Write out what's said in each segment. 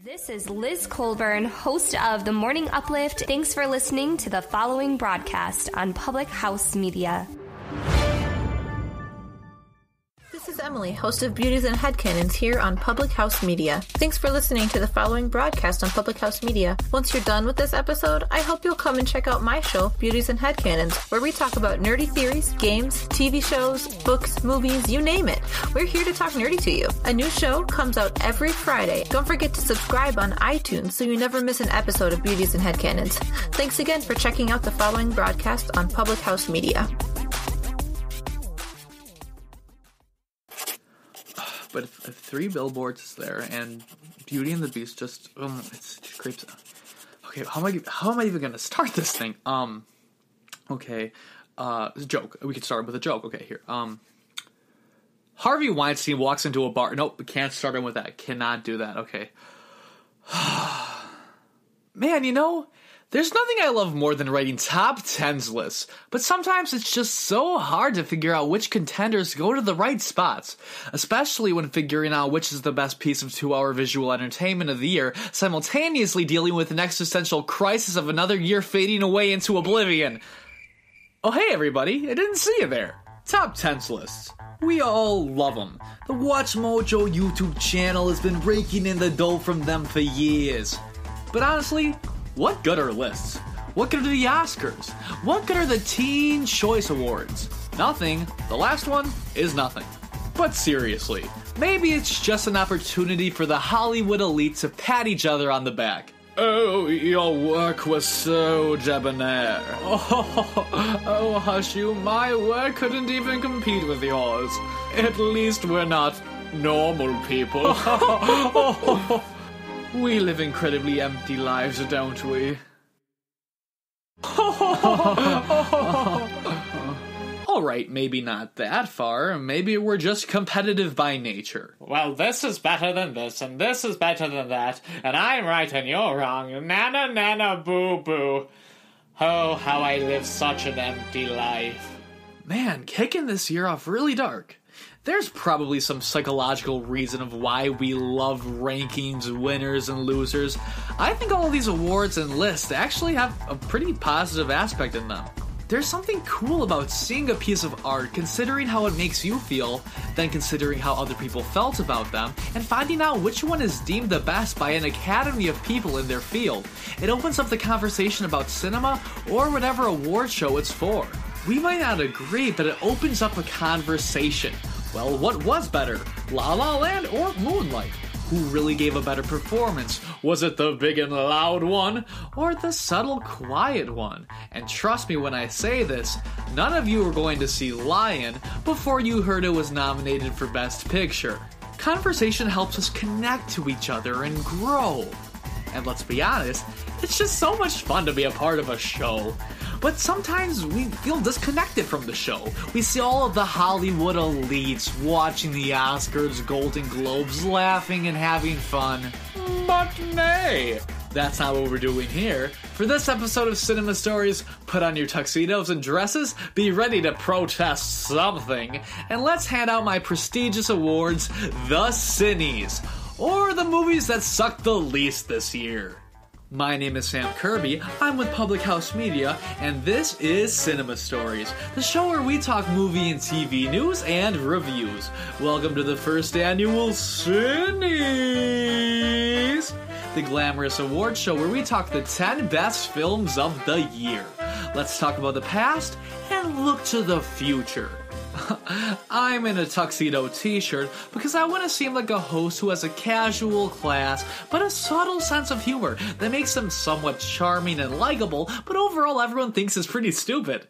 This is Liz Colburn, host of The Morning Uplift. Thanks for listening to the following broadcast on Public House Media. This is Emily, host of Beauties and Headcanons here on Public House Media. Thanks for listening to the following broadcast on Public House Media. Once you're done with this episode, I hope you'll come and check out my show, Beauties and Headcanons, where we talk about nerdy theories, games, TV shows, books, movies, you name it. We're here to talk nerdy to you. A new show comes out every Friday. Don't forget to subscribe on iTunes so you never miss an episode of Beauties and Headcanons. Thanks again for checking out the following broadcast on Public House Media. But if 3 billboards is there and Beauty and the Beast just it creeps. Okay, how am I even gonna start this thing? Okay, a joke. We could start with a joke. Okay, here. Harvey Weinstein walks into a bar. Nope, we can't start him with that. Cannot do that. Okay. Man, there's nothing I love more than writing top 10s lists, but sometimes it's just so hard to figure out which contenders go to the right spots, especially when figuring out which is the best piece of 2-hour visual entertainment of the year, simultaneously dealing with an existential crisis of another year fading away into oblivion. Oh hey everybody, I didn't see you there. Top 10s lists. We all love them. The Watch Mojo YouTube channel has been raking in the dough from them for years. But honestly, what good are lists? What good are the Oscars? What good are the Teen Choice Awards? Nothing. The last one is nothing. But seriously, maybe it's just an opportunity for the Hollywood elite to pat each other on the back. Oh, your work was so debonair. Oh, hush you, my work couldn't even compete with yours. At least we're not normal people. We live incredibly empty lives, don't we? Alright, maybe not that far. Maybe we're just competitive by nature. Well, this is better than this, and this is better than that, and I'm right and you're wrong. Nana, nana, boo, boo. Oh, how I live such an empty life. Man, kicking this year off really dark. There's probably some psychological reason of why we love rankings, winners, and losers. I think all of these awards and lists actually have a pretty positive aspect in them. There's something cool about seeing a piece of art, considering how it makes you feel, then considering how other people felt about them, and finding out which one is deemed the best by an academy of people in their field. It opens up the conversation about cinema or whatever award show it's for. We might not agree, but it opens up a conversation. Well, what was better, La La Land or Moonlight? Who really gave a better performance? Was it the big and loud one, or the subtle, quiet one? And trust me when I say this, none of you were going to see Lion before you heard it was nominated for Best Picture. Conversation helps us connect to each other and grow. And let's be honest, it's just so much fun to be a part of a show. But sometimes we feel disconnected from the show. We see all of the Hollywood elites watching the Oscars, Golden Globes, laughing and having fun. But nay, that's not what we're doing here. For this episode of Cinema Stories, put on your tuxedos and dresses, be ready to protest something, and let's hand out my prestigious awards, the CINES, or the movies that sucked the least this year. My name is Sam Kirby, I'm with Public House Media, and this is Cinema Stories, the show where we talk movie and TV news and reviews. Welcome to the first annual CINES, the glamorous award show where we talk the 10 best films of the year. Let's talk about the past and look to the future. I'm in a tuxedo t-shirt because I want to seem like a host who has a casual class, but a subtle sense of humor that makes them somewhat charming and likable, but overall everyone thinks is pretty stupid.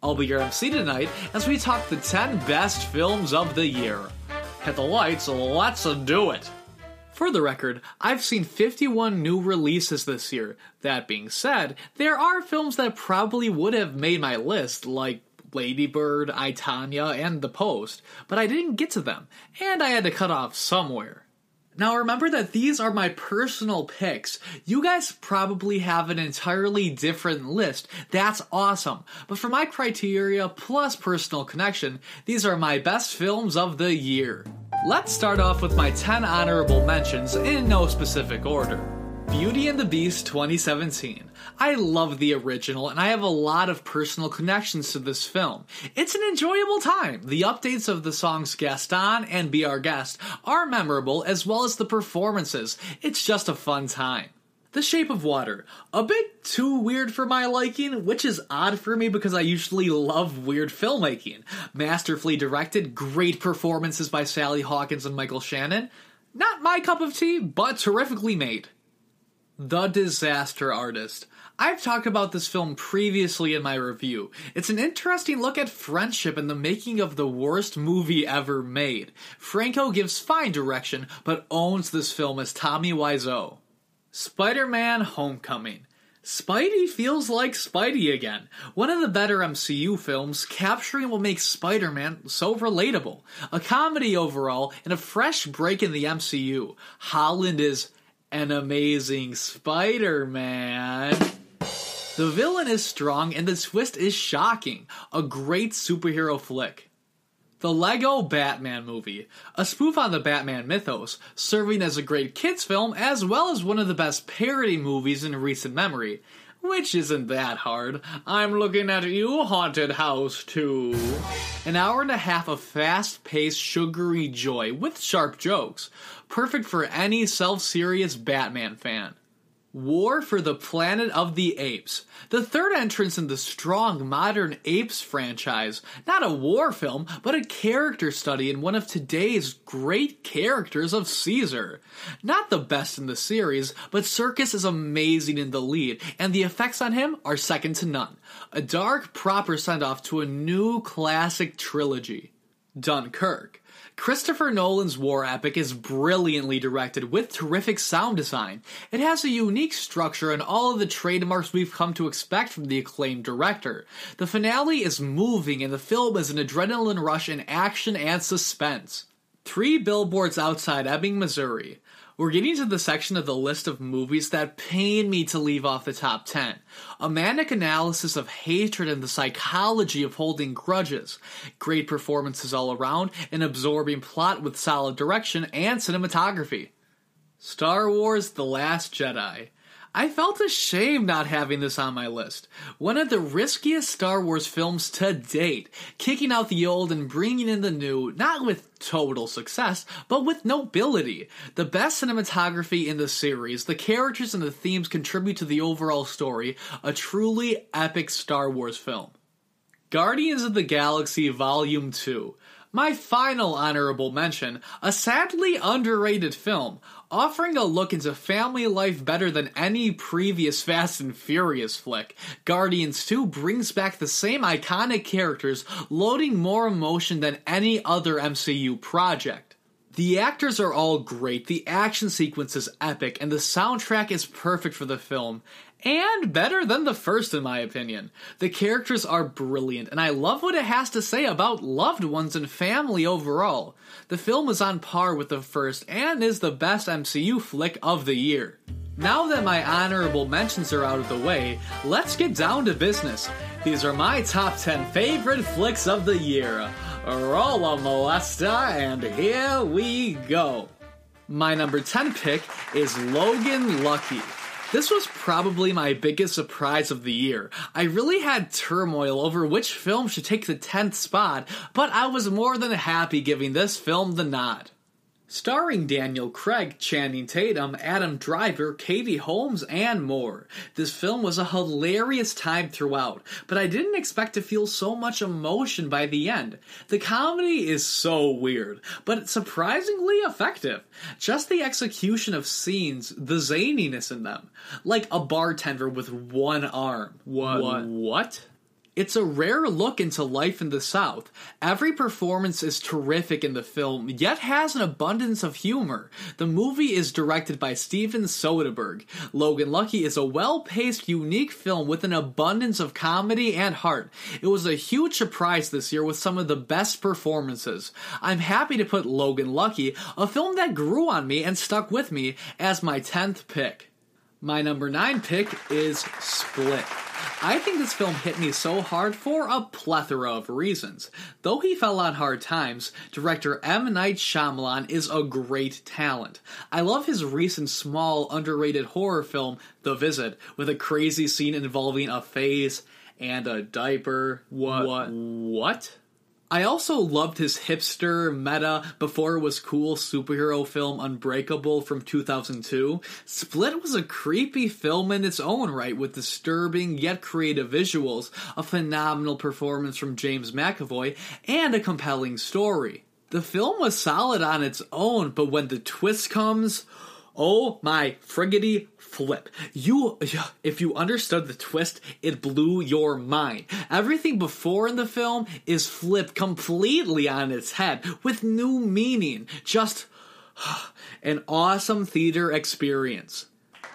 I'll be your MC tonight as we talk the 10 best films of the year. Hit the lights, let's do it! For the record, I've seen 51 new releases this year. That being said, there are films that probably would have made my list, like Lady Bird, I, Tonya, and The Post, but I didn't get to them, and I had to cut off somewhere. Now remember that these are my personal picks. You guys probably have an entirely different list. That's awesome. But for my criteria plus personal connection, these are my best films of the year. Let's start off with my 10 honorable mentions in no specific order. Beauty and the Beast 2017. I love the original, and I have a lot of personal connections to this film. It's an enjoyable time. The updates of the songs Gaston and Be Our Guest are memorable, as well as the performances. It's just a fun time. The Shape of Water. A bit too weird for my liking, which is odd for me because I usually love weird filmmaking. Masterfully directed, great performances by Sally Hawkins and Michael Shannon. Not my cup of tea, but terrifically made. The Disaster Artist. I've talked about this film previously in my review. It's an interesting look at friendship and the making of the worst movie ever made. Franco gives fine direction, but owns this film as Tommy Wiseau. Spider-Man Homecoming. Spidey feels like Spidey again. One of the better MCU films, capturing what makes Spider-Man so relatable. A comedy overall, and a fresh break in the MCU. Holland is an amazing Spider-Man. The villain is strong and the twist is shocking. A great superhero flick. The Lego Batman Movie, a spoof on the Batman mythos, serving as a great kids film as well as one of the best parody movies in recent memory. Which isn't that hard. I'm looking at you, Haunted House 2. An hour and a half of fast-paced, sugary joy with sharp jokes. Perfect for any self-serious Batman fan. War for the Planet of the Apes. The third entrance in the strong modern Apes franchise. Not a war film, but a character study in one of today's great characters of Caesar. Not the best in the series, but Serkis is amazing in the lead, and the effects on him are second to none. A dark, proper send-off to a new classic trilogy. Dunkirk. Christopher Nolan's war epic is brilliantly directed with terrific sound design. It has a unique structure and all of the trademarks we've come to expect from the acclaimed director. The finale is moving and the film is an adrenaline rush in action and suspense. 3 Billboards Outside Ebbing, Missouri. We're getting to the section of the list of movies that pain me to leave off the top 10. A manic analysis of hatred and the psychology of holding grudges. Great performances all around, an absorbing plot with solid direction and cinematography. Star Wars The Last Jedi. I felt ashamed not having this on my list. One of the riskiest Star Wars films to date, kicking out the old and bringing in the new, not with total success, but with nobility. The best cinematography in the series, the characters and the themes contribute to the overall story, a truly epic Star Wars film. Guardians of the Galaxy Volume 2. My final honorable mention, a sadly underrated film, offering a look into family life better than any previous Fast and Furious flick. Guardians 2 brings back the same iconic characters, loading more emotion than any other MCU project. The actors are all great, the action sequence is epic, and the soundtrack is perfect for the film. And better than the first, in my opinion. The characters are brilliant, and I love what it has to say about loved ones and family overall. The film is on par with the first, and is the best MCU flick of the year. Now that my honorable mentions are out of the way, let's get down to business. These are my top 10 favorite flicks of the year. Rolla molesta, and here we go. My number 10 pick is Logan Lucky. This was probably my biggest surprise of the year. I really had turmoil over which film should take the 10th spot, but I was more than happy giving this film the nod. Starring Daniel Craig, Channing Tatum, Adam Driver, Katie Holmes, and more. This film was a hilarious time throughout, but I didn't expect to feel so much emotion by the end. The comedy is so weird, but it's surprisingly effective. Just the execution of scenes, the zaniness in them. Like a bartender with one arm. What? It's a rare look into life in the South. Every performance is terrific in the film, yet has an abundance of humor. The movie is directed by Steven Soderbergh. Logan Lucky is a well-paced, unique film with an abundance of comedy and heart. It was a huge surprise this year with some of the best performances. I'm happy to put Logan Lucky, a film that grew on me and stuck with me, as my 10th pick. My number 9 pick is Split. I think this film hit me so hard for a plethora of reasons. Though he fell on hard times, director M. Night Shyamalan is a great talent. I love his recent small, underrated horror film, The Visit, with a crazy scene involving a face and a diaper. What? I also loved his hipster, meta, before it was cool superhero film Unbreakable from 2002. Split was a creepy film in its own right, with disturbing yet creative visuals, a phenomenal performance from James McAvoy, and a compelling story. The film was solid on its own, but when the twist comes, oh my friggity flip. If you understood the twist, it blew your mind. Everything before in the film is flipped completely on its head, with new meaning. Just an awesome theater experience.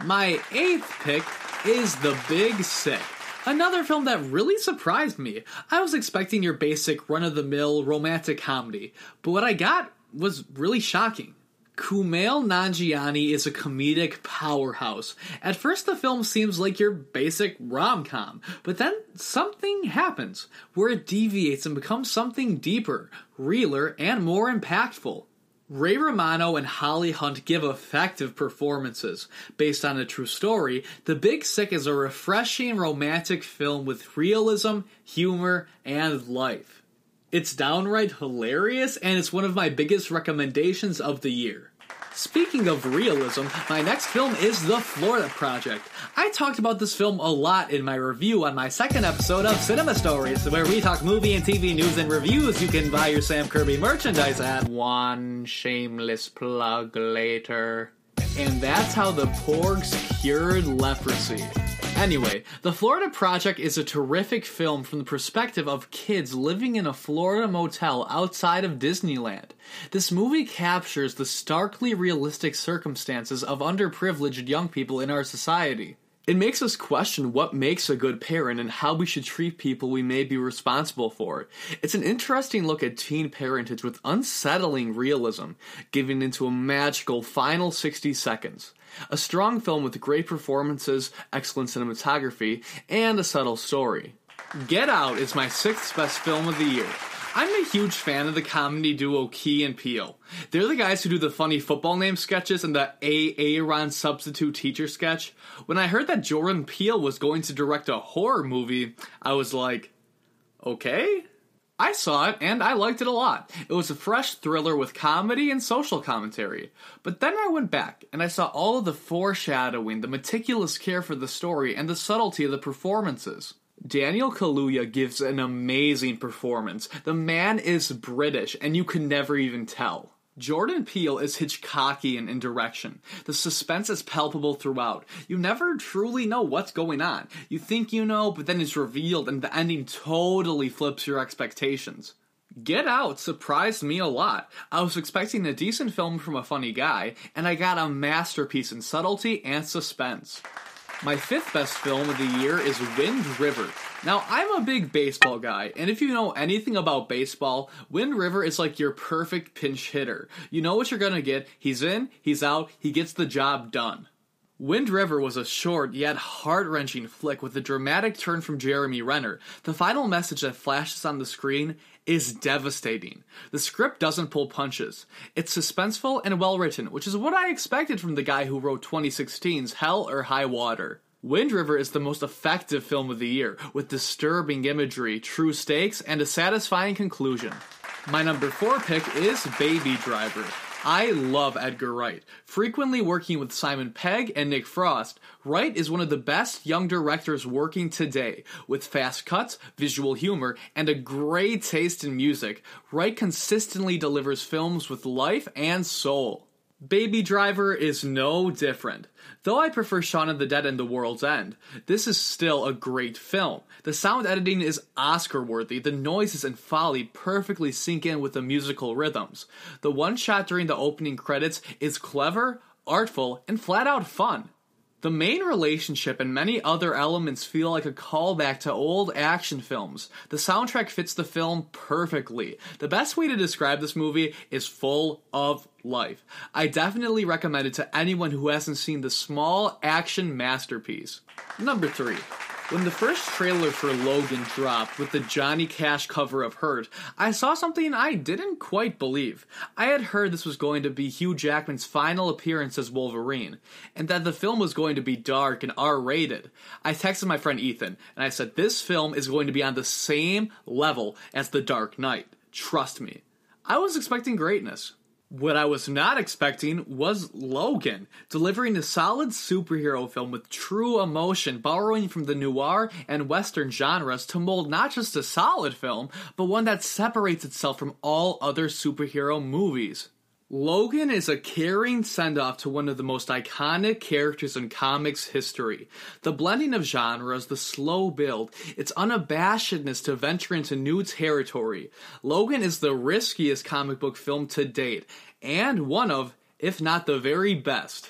My 8th pick is The Big Sick. Another film that really surprised me. I was expecting your basic run-of-the-mill romantic comedy, but what I got was really shocking. Kumail Nanjiani is a comedic powerhouse. At first the film seems like your basic rom-com, but then something happens, where it deviates and becomes something deeper, realer, and more impactful. Ray Romano and Holly Hunt give effective performances. Based on a true story, The Big Sick is a refreshing romantic film with realism, humor, and life. It's downright hilarious, and it's one of my biggest recommendations of the year. Speaking of realism, my next film is The Florida Project. I talked about this film a lot in my review on my second episode of Cinema Stories, where we talk movie and TV news and reviews. You can buy your Sam Kirby merchandise at. One shameless plug later. And that's how the Porgs cured leprosy. Anyway, The Florida Project is a terrific film from the perspective of kids living in a Florida motel outside of Disneyland. This movie captures the starkly realistic circumstances of underprivileged young people in our society. It makes us question what makes a good parent and how we should treat people we may be responsible for. It's an interesting look at teen parentage with unsettling realism, giving into a magical final 60 seconds. A strong film with great performances, excellent cinematography, and a subtle story. Get Out is my 6th best film of the year. I'm a huge fan of the comedy duo Key and Peele. They're the guys who do the funny football name sketches and the Aaron substitute teacher sketch. When I heard that Jordan Peele was going to direct a horror movie, I was like, okay? I saw it, and I liked it a lot. It was a fresh thriller with comedy and social commentary. But then I went back, and I saw all of the foreshadowing, the meticulous care for the story, and the subtlety of the performances. Daniel Kaluuya gives an amazing performance. The man is British, and you can never even tell. Jordan Peele is Hitchcockian in direction. The suspense is palpable throughout. You never truly know what's going on. You think you know, but then it's revealed, and the ending totally flips your expectations. Get Out surprised me a lot. I was expecting a decent film from a funny guy, and I got a masterpiece in subtlety and suspense. My 5th best film of the year is Wind River. Now, I'm a big baseball guy, and if you know anything about baseball, Wind River is like your perfect pinch hitter. You know what you're gonna get. He's in, he's out, he gets the job done. Wind River was a short yet heart-wrenching flick with a dramatic turn from Jeremy Renner. The final message that flashes on the screen is devastating. The script doesn't pull punches. It's suspenseful and well-written, which is what I expected from the guy who wrote 2016's Hell or High Water. Wind River is the most effective film of the year, with disturbing imagery, true stakes, and a satisfying conclusion. My number 4 pick is Baby Driver. I love Edgar Wright. Frequently working with Simon Pegg and Nick Frost, Wright is one of the best young directors working today. With fast cuts, visual humor, and a great taste in music, Wright consistently delivers films with life and soul. Baby Driver is no different. Though I prefer Shaun of the Dead and The World's End, this is still a great film. The sound editing is Oscar-worthy, the noises and foley perfectly sync in with the musical rhythms. The one shot during the opening credits is clever, artful, and flat-out fun. The main relationship and many other elements feel like a callback to old action films. The soundtrack fits the film perfectly. The best way to describe this movie is full of life. I definitely recommend it to anyone who hasn't seen the small action masterpiece. Number 3. When the first trailer for Logan dropped with the Johnny Cash cover of Hurt, I saw something I didn't quite believe. I had heard this was going to be Hugh Jackman's final appearance as Wolverine, and that the film was going to be dark and R-rated. I texted my friend Ethan, and I said, this film is going to be on the same level as The Dark Knight. Trust me. I was expecting greatness. What I was not expecting was Logan, delivering a solid superhero film with true emotion, borrowing from the noir and western genres to mold not just a solid film, but one that separates itself from all other superhero movies. Logan is a caring send-off to one of the most iconic characters in comics history. The blending of genres, the slow build, its unabashedness to venture into new territory. Logan is the riskiest comic book film to date, and one of, if not the very best.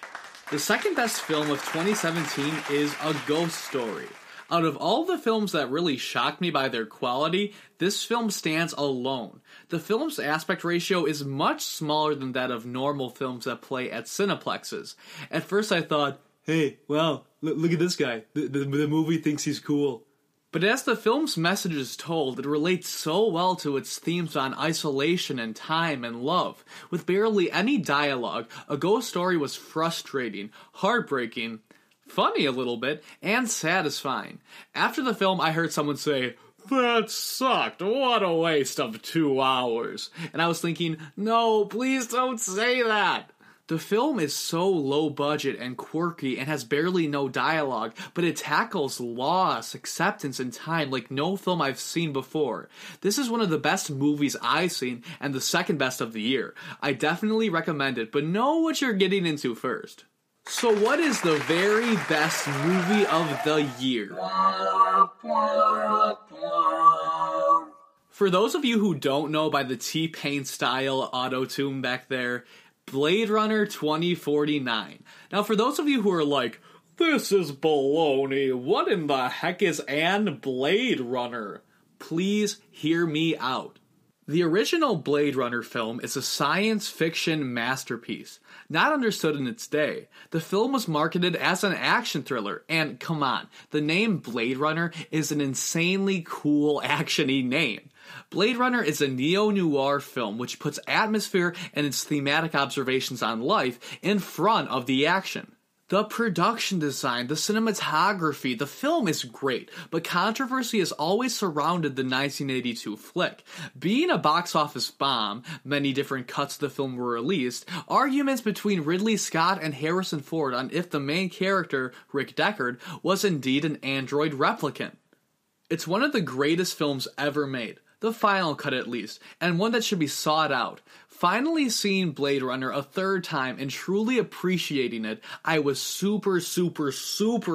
The second best film of 2017 is A Ghost Story. Out of all the films that really shocked me by their quality, this film stands alone. The film's aspect ratio is much smaller than that of normal films that play at Cineplexes. At first I thought, hey, wow, look at this guy. The movie thinks he's cool. But as the film's message is told, it relates so well to its themes on isolation and time and love. With barely any dialogue, A Ghost Story was frustrating, heartbreaking, funny a little bit, and satisfying. After the film, I heard someone say, that sucked, what a waste of 2 hours. And I was thinking, no, please don't say that. The film is so low budget and quirky and has barely no dialogue, but it tackles loss, acceptance, and time like no film I've seen before. This is one of the best movies I've seen, and the second best of the year. I definitely recommend it, but know what you're getting into first. So what is the very best movie of the year? For those of you who don't know by the T-Pain style auto-tune back there, Blade Runner 2049. Now for those of you who are like, this is baloney, what in the heck is an Blade Runner? Please hear me out. The original Blade Runner film is a science fiction masterpiece, not understood in its day. The film was marketed as an action thriller, and come on, the name Blade Runner is an insanely cool, action-y name. Blade Runner is a neo-noir film which puts atmosphere and its thematic observations on life in front of the action. The production design, the cinematography, the film is great, but controversy has always surrounded the 1982 flick. Being a box office bomb, many different cuts of the film were released, arguments between Ridley Scott and Harrison Ford on if the main character, Rick Deckard, was indeed an android replicant. It's one of the greatest films ever made. The final cut at least, and one that should be sought out. Finally seeing Blade Runner a third time and truly appreciating it, I was super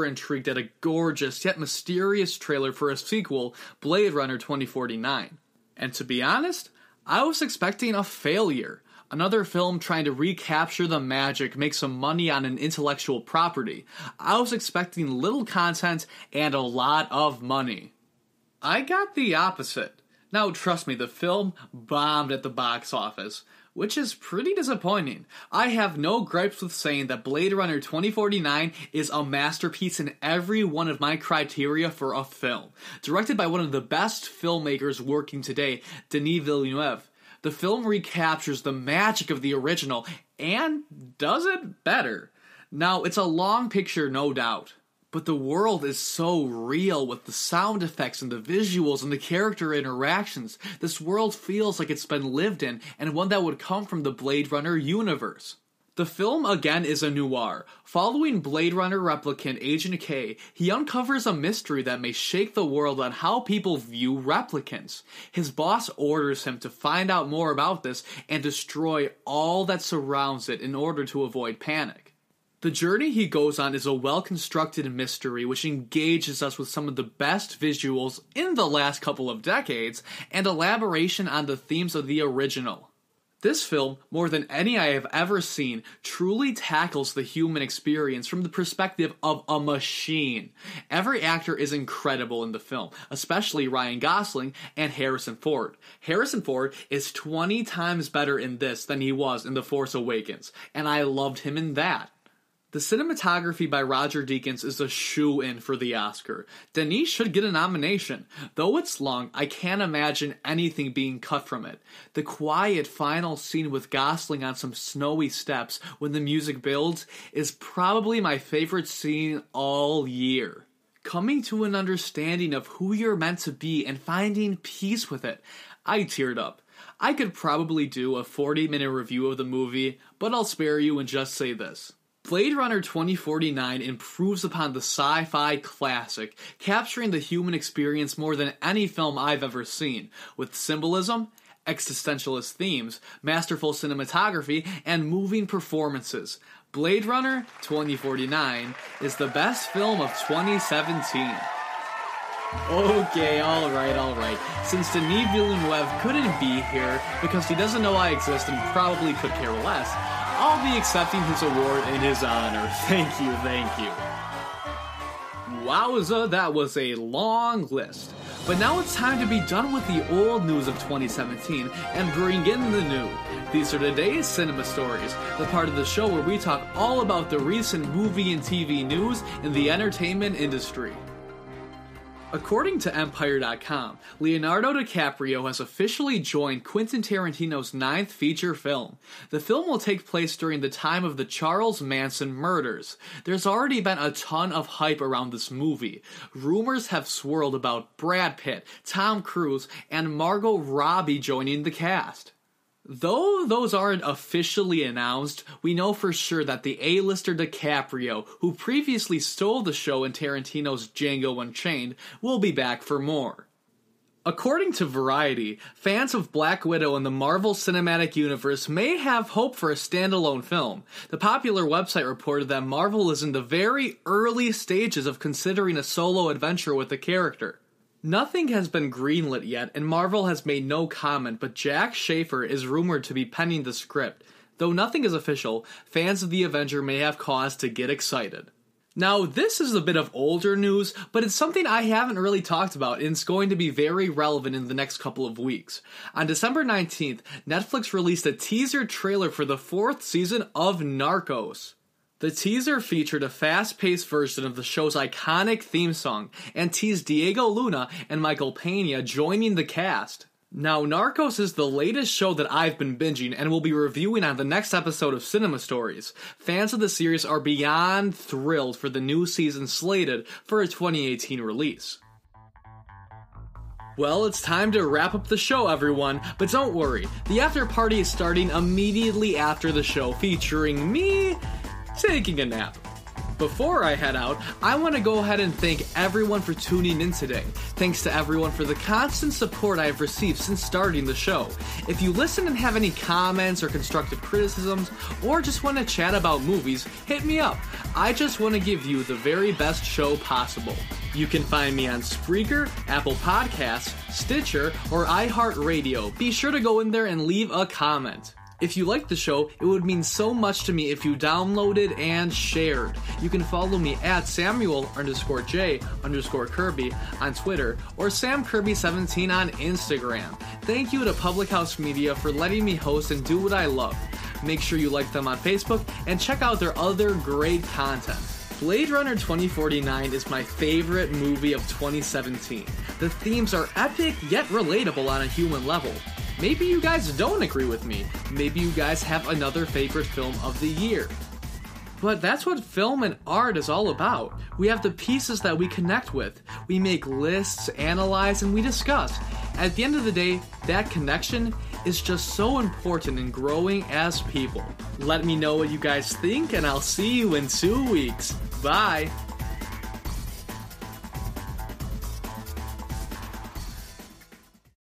intrigued at a gorgeous yet mysterious trailer for a sequel, Blade Runner 2049. And to be honest, I was expecting a failure. Another film trying to recapture the magic, make some money on an intellectual property. I was expecting little content and a lot of money. I got the opposite. Now, trust me, the film bombed at the box office, which is pretty disappointing. I have no gripes with saying that Blade Runner 2049 is a masterpiece in every one of my criteria for a film. Directed by one of the best filmmakers working today, Denis Villeneuve, the film recaptures the magic of the original and does it better. Now, it's a long picture, no doubt. But the world is so real with the sound effects and the visuals and the character interactions. This world feels like it's been lived in and one that would come from the Blade Runner universe. The film again is a noir. Following Blade Runner replicant Agent K, he uncovers a mystery that may shake the world on how people view replicants. His boss orders him to find out more about this and destroy all that surrounds it in order to avoid panic. The journey he goes on is a well-constructed mystery which engages us with some of the best visuals in the last couple of decades and elaboration on the themes of the original. This film, more than any I have ever seen, truly tackles the human experience from the perspective of a machine. Every actor is incredible in the film, especially Ryan Gosling and Harrison Ford. Harrison Ford is 20 times better in this than he was in The Force Awakens, and I loved him in that. The cinematography by Roger Deakins is a shoo-in for the Oscar. Denis should get a nomination. Though it's long, I can't imagine anything being cut from it. The quiet final scene with Gosling on some snowy steps when the music builds is probably my favorite scene all year. Coming to an understanding of who you're meant to be and finding peace with it. I teared up. I could probably do a 40-minute review of the movie, but I'll spare you and just say this. Blade Runner 2049 improves upon the sci-fi classic, capturing the human experience more than any film I've ever seen, with symbolism, existentialist themes, masterful cinematography, and moving performances. Blade Runner 2049 is the best film of 2017. Okay, alright. Since Denis Villeneuve couldn't be here because he doesn't know I exist and probably could care less, I'll be accepting his award in his honor. Thank you. Wowza, that was a long list. But now it's time to be done with the old news of 2017 and bring in the new. These are today's Cinema Stories, the part of the show where we talk all about the recent movie and TV news in the entertainment industry. According to Empire.com, Leonardo DiCaprio has officially joined Quentin Tarantino's 9th feature film. The film will take place during the time of the Charles Manson murders. There's already been a ton of hype around this movie. Rumors have swirled about Brad Pitt, Tom Cruise, and Margot Robbie joining the cast. Though those aren't officially announced, we know for sure that the A-lister DiCaprio, who previously stole the show in Tarantino's Django Unchained, will be back for more. According to Variety, fans of Black Widow and the Marvel Cinematic Universe may have hope for a standalone film. The popular website reported that Marvel is in the very early stages of considering a solo adventure with the character. Nothing has been greenlit yet, and Marvel has made no comment, but Jack Schaefer is rumored to be penning the script. Though nothing is official, fans of the Avenger may have cause to get excited. Now, this is a bit of older news, but it's something I haven't really talked about, and it's going to be very relevant in the next couple of weeks. On December 19th, Netflix released a teaser trailer for the 4th season of Narcos. The teaser featured a fast-paced version of the show's iconic theme song, and teased Diego Luna and Michael Pena joining the cast. Now, Narcos is the latest show that I've been binging and will be reviewing on the next episode of Cinema Stories. Fans of the series are beyond thrilled for the new season slated for a 2018 release. Well, it's time to wrap up the show, everyone, but don't worry, the after party is starting immediately after the show, featuring me taking a nap. Before I head out, I want to go ahead and thank everyone for tuning in today. Thanks to everyone for the constant support I have received since starting the show. If you listen and have any comments or constructive criticisms, or just want to chat about movies, hit me up. I just want to give you the very best show possible. You can find me on Spreaker, Apple Podcasts, Stitcher, or iHeartRadio. Be sure to go in there and leave a comment. If you like the show, it would mean so much to me if you downloaded and shared. You can follow me at Samuel_J_Kirby on Twitter or SamKirby17 on Instagram. Thank you to Public House Media for letting me host and do what I love. Make sure you like them on Facebook and check out their other great content. Blade Runner 2049 is my favorite movie of 2017. The themes are epic yet relatable on a human level. Maybe you guys don't agree with me. Maybe you guys have another favorite film of the year. But that's what film and art is all about. We have the pieces that we connect with. We make lists, analyze, and we discuss. At the end of the day, that connection is just so important in growing as people. Let me know what you guys think, and I'll see you in 2 weeks. Bye!